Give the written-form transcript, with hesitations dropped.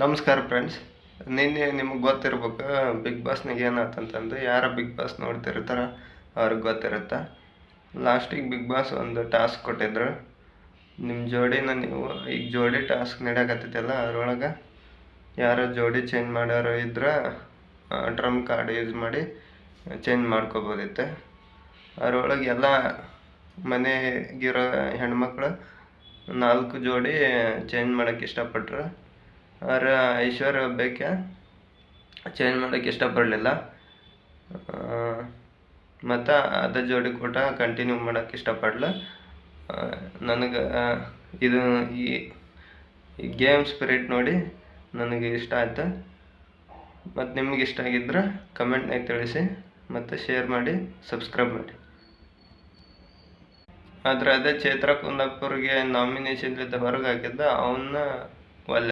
ನಮಸ್ಕಾರ ಫ್ರೆಂಡ್ಸ್. ನಿನ್ನೆ ನಿಮಗೆ ಗೊತ್ತಿರ್ಬೇಕು ಬಿಗ್ ಬಾಸ್ನಾಗ ಏನಾತಂತಂದು. ಯಾರ ಬಿಗ್ ಬಾಸ್ ನೋಡ್ತಿರ್ತಾರ ಅವ್ರಿಗೆ ಗೊತ್ತಿರುತ್ತೆ. ಲಾಸ್ಟಿಗೆ ಬಿಗ್ ಬಾಸ್ ಒಂದು ಟಾಸ್ಕ್ ಕೊಟ್ಟಿದ್ರು. ನಿಮ್ಮ ಜೋಡಿನ ನೀವು ಈಗ ಜೋಡಿ ಟಾಸ್ಕ್ ನಡೆಯಕತ್ತೈತಲ್ಲ, ಅದ್ರೊಳಗೆ ಯಾರೋ ಜೋಡಿ ಚೇಂಜ್ ಮಾಡೋರು ಇದ್ರೆ ಡ್ರಮ್ ಕಾರ್ಡ್ ಯೂಸ್ ಮಾಡಿ ಚೇಂಜ್ ಮಾಡ್ಕೋಬೋದಿತ್ತು. ಅದ್ರೊಳಗೆ ಎಲ್ಲ ಮನೆಗಿರೋ ಹೆಣ್ಮಕ್ಳು 4 ಜೋಡಿ ಚೇಂಜ್ ಮಾಡೋಕ್ಕೆ ಇಷ್ಟಪಟ್ರು. ಆದ್ರೆ ಐಶ್ವರ್ಯ ಒಬ್ಬಾಕೆ ಚೇಂಜ್ ಮಾಡೋಕ್ಕೆ ಇಷ್ಟಪಡಲಿಲ್ಲ. ಮತ್ತು ಅದೇ ಜೋಡಿ ಕೂಡ ಕಂಟಿನ್ಯೂ ಮಾಡೋಕ್ಕೆ ಇಷ್ಟಪಡಲ್ಲ. ನನಗೆ ಇದು ಈ ಗೇಮ್ ಸ್ಪಿರಿಟ್ ನೋಡಿ ನನಗೆ ಇಷ್ಟ ಆಯ್ತು. ಮತ್ತು ನಿಮಗೆ ಇಷ್ಟ ಆಗಿದ್ರೆ ಕಮೆಂಟ್ನಾಗ ತಿಳಿಸಿ, ಮತ್ತು ಶೇರ್ ಮಾಡಿ, ಸಬ್ಸ್ಕ್ರೈಬ್ ಮಾಡಿ. ಆದರೆ ಅದೇ ಚೈತ್ರ ಕುಂದಾಪುರ್ಗೆ ನಾಮಿನೇಷನ್ಲಿದ್ದ ಹೊರಗೆ ಹಾಕಿದ್ದ ಅವನ್ನ ಒಳ್ಳೆ